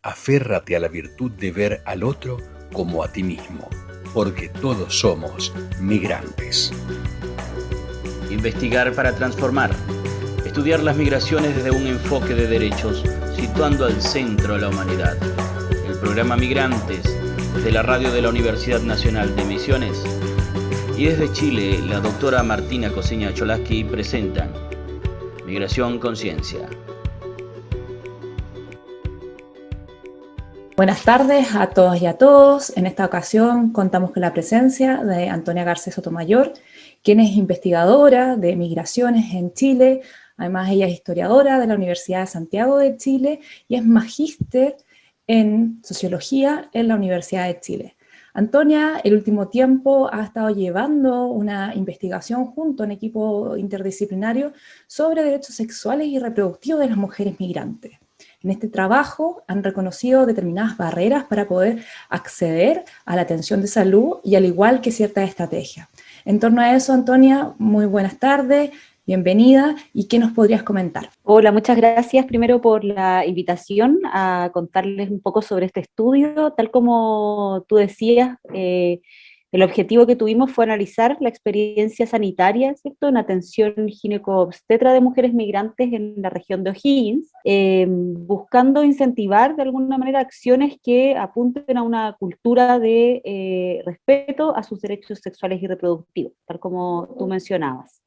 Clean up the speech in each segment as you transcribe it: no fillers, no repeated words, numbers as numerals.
aférrate a la virtud de ver al otro como a ti mismo, porque todos somos migrantes. Investigar para transformar. Estudiar las migraciones desde un enfoque de derechos, situando al centro a la humanidad. El programa Migrantes, desde la radio de la Universidad Nacional de Misiones. Y desde Chile, la doctora Martina Coseña Cholaski presentan Migración Conciencia. Buenas tardes a todos y a todos. En esta ocasión contamos con la presencia de Antonia Garcés Sotomayor, quien es investigadora de migraciones en Chile. Además, ella es historiadora de la Universidad de Santiago de Chile y es magíster en sociología en la Universidad de Chile. Antonia, el último tiempo, ha estado llevando una investigación junto a un equipo interdisciplinario sobre derechos sexuales y reproductivos de las mujeres migrantes. En este trabajo han reconocido determinadas barreras para poder acceder a la atención de salud y al igual que ciertas estrategias. En torno a eso, Antonia, muy buenas tardes, bienvenida, ¿y qué nos podrías comentar? Hola, muchas gracias primero por la invitación a contarles un poco sobre este estudio. Tal como tú decías, el objetivo que tuvimos fue analizar la experiencia sanitaria, ¿cierto?, en atención gineco-obstetra de mujeres migrantes en la región de O'Higgins, buscando incentivar de alguna manera acciones que apunten a una cultura de respeto a sus derechos sexuales y reproductivos, tal como tú mencionabas.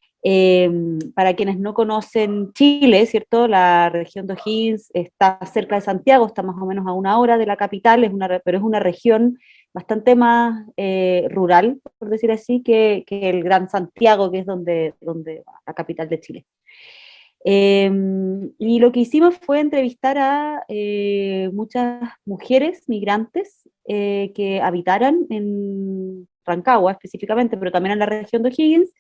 Para quienes no conocen Chile, ¿cierto? La región de O'Higgins está cerca de Santiago, está más o menos a 1 hora de la capital, pero es una región bastante más rural, por decir así, que el Gran Santiago, que es donde la capital de Chile. Y lo que hicimos fue entrevistar a muchas mujeres migrantes que habitaran en Rancagua específicamente, pero también en la región de O'Higgins,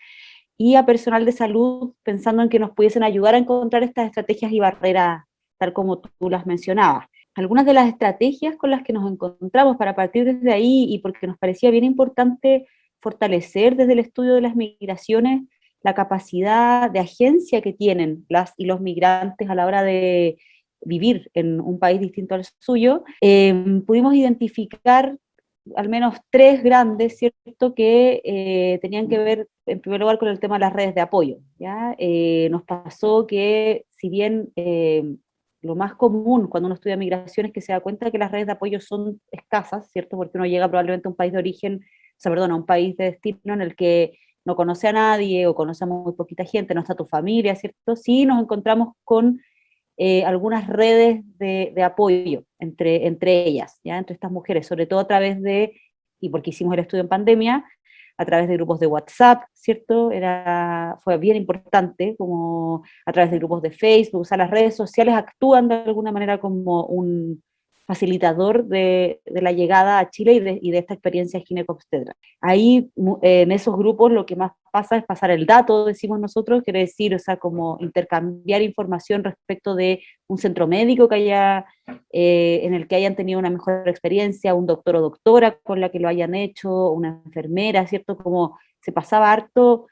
y a personal de salud pensando en que nos pudiesen ayudar a encontrar estas estrategias y barreras, tal como tú las mencionabas. Algunas de las estrategias con las que nos encontramos para partir desde ahí, y porque nos parecía bien importante fortalecer desde el estudio de las migraciones la capacidad de agencia que tienen las y los migrantes a la hora de vivir en un país distinto al suyo, pudimos identificar al menos 3 grandes, ¿cierto?, que tenían que ver, en primer lugar, con el tema de las redes de apoyo, ¿ya? Nos pasó que, si bien lo más común cuando uno estudia migración es que se da cuenta que las redes de apoyo son escasas, ¿cierto?, porque uno llega probablemente a un país de origen, o sea, perdón, a un país de destino en el que no conoce a nadie o conoce a muy poquita gente, no está tu familia, ¿cierto? Sí nos encontramos con algunas redes de apoyo entre ellas, ¿ya? Entre estas mujeres, sobre todo a través de, y porque hicimos el estudio en pandemia, a través de grupos de WhatsApp, ¿cierto? Fue bien importante, como a través de grupos de Facebook. O sea, las redes sociales actúan de alguna manera como un facilitador de la llegada a Chile y de esta experiencia ginecobstetra. Ahí, en esos grupos, lo que más pasa es pasar el dato, decimos nosotros, quiere decir, o sea, como intercambiar información respecto de un centro médico que haya, en el que hayan tenido una mejor experiencia, un doctor o doctora con la que lo hayan hecho, una enfermera, ¿cierto? Como se pasaba harto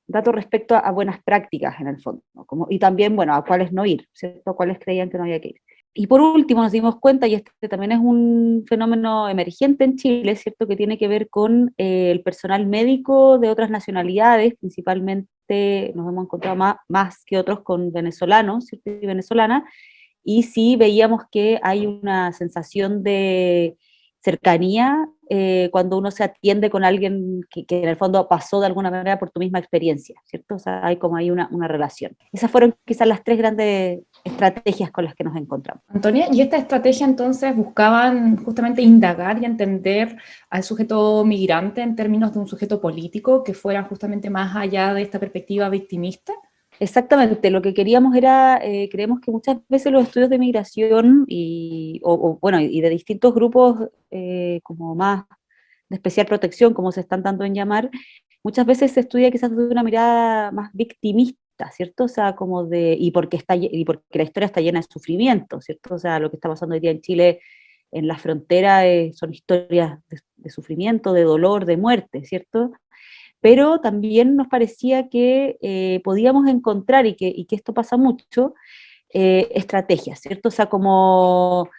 dato respecto a buenas prácticas en el fondo, ¿no? Y también, bueno, a cuáles no ir, ¿cierto? A cuáles creían que no había que ir. Y por último nos dimos cuenta, y este también es un fenómeno emergente en Chile, ¿cierto?, que tiene que ver con el personal médico de otras nacionalidades, principalmente nos hemos encontrado más que otros con venezolanos, ¿cierto?, y venezolanas, y sí veíamos que hay una sensación de cercanía cuando uno se atiende con alguien que en el fondo pasó de alguna manera por tu misma experiencia, ¿cierto? O sea, hay como ahí una relación. Esas fueron quizás las 3 grandes estrategias con las que nos encontramos. Antonia, ¿y esta estrategia entonces buscaban justamente indagar y entender al sujeto migrante en términos de un sujeto político que fuera justamente más allá de esta perspectiva victimista? Exactamente, lo que queríamos era, creemos que muchas veces los estudios de migración bueno, y de distintos grupos como más de especial protección, como se están dando en llamar, muchas veces se estudia quizás desde una mirada más victimista, ¿cierto? O sea, como y porque la historia está llena de sufrimiento, ¿cierto? O sea, lo que está pasando hoy día en Chile en la frontera son historias de sufrimiento, de dolor, de muerte, ¿cierto? Pero también nos parecía que podíamos encontrar, y que esto pasa mucho, estrategias, ¿cierto? O sea, como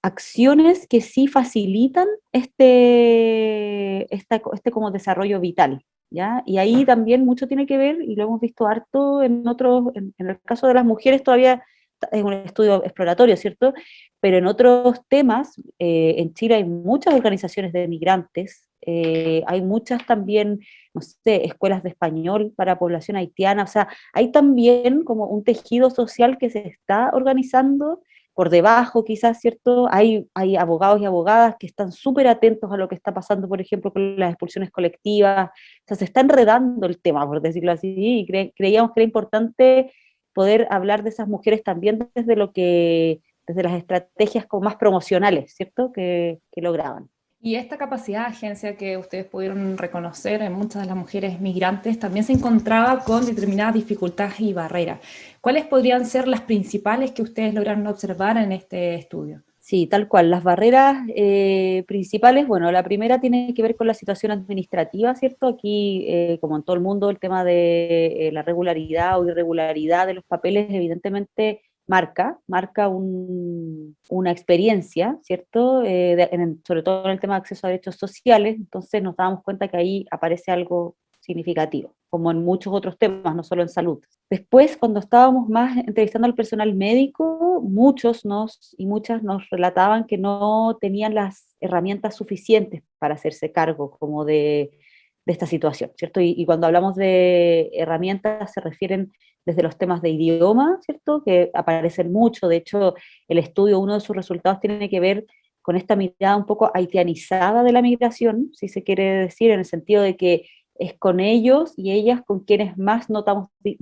acciones que sí facilitan este como desarrollo vital, ¿ya? Y ahí también mucho tiene que ver, y lo hemos visto harto en otros, en el caso de las mujeres todavía es un estudio exploratorio, ¿cierto? Pero en otros temas, en Chile hay muchas organizaciones de migrantes, hay muchas también, no sé, escuelas de español para población haitiana, o sea, hay también como un tejido social que se está organizando por debajo quizás, ¿cierto? Hay abogados y abogadas que están súper atentos a lo que está pasando, por ejemplo, con las expulsiones colectivas, o sea, se está enredando el tema, por decirlo así, y creíamos que era importante poder hablar de esas mujeres también desde las estrategias como más promocionales, ¿cierto? Que lograban. Y esta capacidad de agencia que ustedes pudieron reconocer en muchas de las mujeres migrantes también se encontraba con determinadas dificultades y barreras. ¿Cuáles podrían ser las principales que ustedes lograron observar en este estudio? Sí, tal cual. Las barreras principales, bueno, la primera tiene que ver con la situación administrativa, ¿cierto? Aquí, como en todo el mundo, el tema de la regularidad o irregularidad de los papeles evidentemente marca una experiencia, ¿cierto? Sobre todo en el tema de acceso a derechos sociales, entonces nos damos cuenta que ahí aparece algo significativo, como en muchos otros temas, no solo en salud. Después, cuando estábamos más entrevistando al personal médico, muchos y muchas nos relataban que no tenían las herramientas suficientes para hacerse cargo como de esta situación, ¿cierto? Y cuando hablamos de herramientas se refieren desde los temas de idioma, ¿cierto? Que aparecen mucho, de hecho, el estudio, uno de sus resultados tiene que ver con esta mirada un poco haitianizada de la migración, si se quiere decir, en el sentido de que es con ellos y ellas con quienes más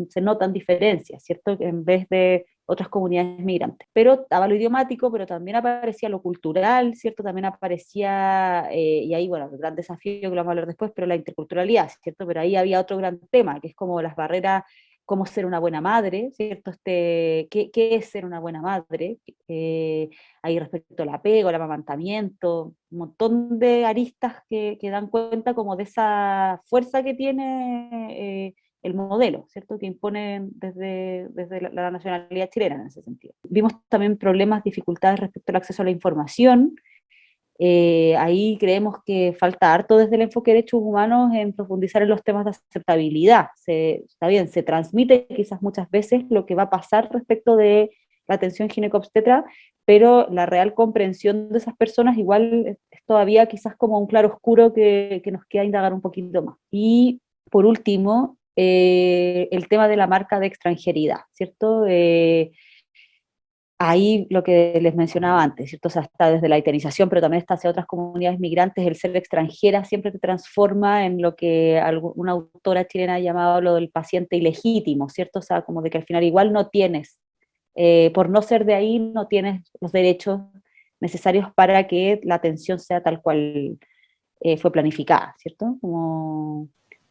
se notan diferencias, ¿cierto? En vez de otras comunidades migrantes. Pero estaba lo idiomático, pero también aparecía lo cultural, ¿cierto? También aparecía, y ahí, bueno, el gran desafío que lo vamos a hablar después, pero la interculturalidad, ¿cierto? Pero ahí había otro gran tema, que es como las barreras, cómo ser una buena madre, ¿cierto? ¿Qué es ser una buena madre? Ahí respecto al apego, al amamantamiento, un montón de aristas que dan cuenta como de esa fuerza que tiene el modelo, ¿cierto? Que imponen desde la nacionalidad chilena en ese sentido. Vimos también problemas, dificultades respecto al acceso a la información. Ahí creemos que falta harto desde el enfoque de derechos humanos en profundizar en los temas de aceptabilidad. Está bien, se transmite quizás muchas veces lo que va a pasar respecto de la atención ginecobstetra, pero la real comprensión de esas personas igual es todavía quizás como un claro oscuro que nos queda indagar un poquito más. Y por último, el tema de la marca de extranjeridad, ¿cierto? Ahí lo que les mencionaba antes, ¿cierto? O sea, está desde la haitianización, pero también está hacia otras comunidades migrantes, el ser extranjera siempre te transforma en lo que una autora chilena ha llamado lo del paciente ilegítimo, ¿cierto? O sea, como de que al final igual no tienes, por no ser de ahí, no tienes los derechos necesarios para que la atención sea tal cual fue planificada, ¿cierto?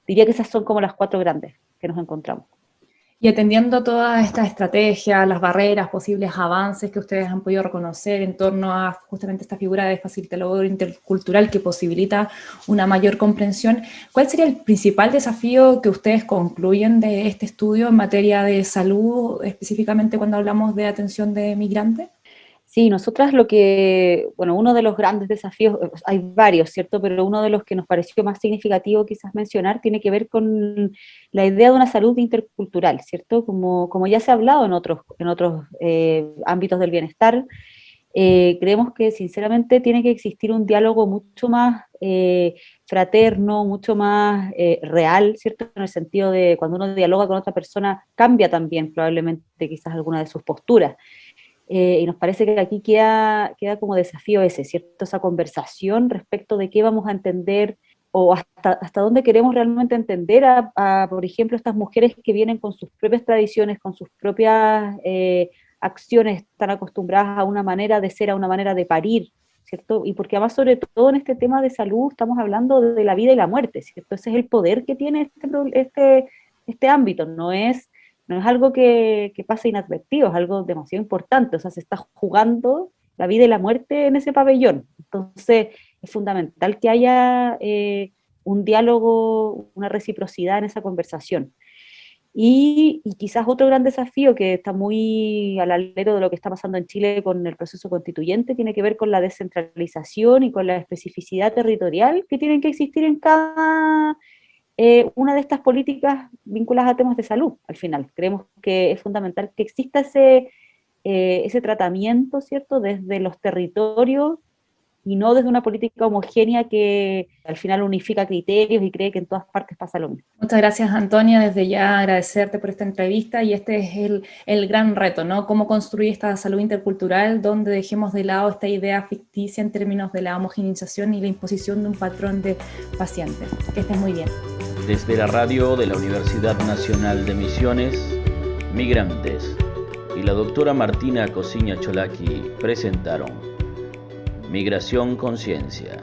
Diría que esas son como las cuatro grandes que nos encontramos. Y atendiendo todas estas estrategias, las barreras, posibles avances que ustedes han podido reconocer en torno a justamente esta figura de facilitador intercultural que posibilita una mayor comprensión, ¿cuál sería el principal desafío que ustedes concluyen de este estudio en materia de salud, específicamente cuando hablamos de atención de migrantes? Sí, nosotras uno de los grandes desafíos, hay varios, ¿cierto? Pero uno de los que nos pareció más significativo quizás mencionar tiene que ver con la idea de una salud intercultural, ¿cierto? Como ya se ha hablado en otros ámbitos del bienestar, creemos que sinceramente tiene que existir un diálogo mucho más fraterno, mucho más real, ¿cierto? En el sentido de cuando uno dialoga con otra persona, cambia también probablemente quizás alguna de sus posturas. Y nos parece que aquí queda como desafío ese, ¿cierto? Esa conversación respecto de qué vamos a entender o hasta dónde queremos realmente entender por ejemplo, estas mujeres que vienen con sus propias tradiciones, con sus propias acciones, están acostumbradas a una manera de ser, a una manera de parir, ¿cierto? Y porque además, sobre todo en este tema de salud, estamos hablando de la vida y la muerte, ¿cierto? Ese es el poder que tiene este ámbito, no es algo que pase inadvertido, es algo demasiado importante, o sea, se está jugando la vida y la muerte en ese pabellón. Entonces, es fundamental que haya un diálogo, una reciprocidad en esa conversación. Y quizás otro gran desafío que está muy al alero de lo que está pasando en Chile con el proceso constituyente tiene que ver con la descentralización y con la especificidad territorial que tienen que existir en cada una de estas políticas vinculadas a temas de salud. Al final, creemos que es fundamental que exista ese tratamiento, ¿cierto?, desde los territorios y no desde una política homogénea que al final unifica criterios y cree que en todas partes pasa lo mismo. Muchas gracias, Antonia. Desde ya agradecerte por esta entrevista, y este es el gran reto, ¿no? Cómo construir esta salud intercultural donde dejemos de lado esta idea ficticia en términos de la homogeneización y la imposición de un patrón de pacientes. Que estés muy bien. Desde la radio de la Universidad Nacional de Misiones, Migrantes y la doctora Martina Cosiña Cholaki presentaron Migración Conciencia.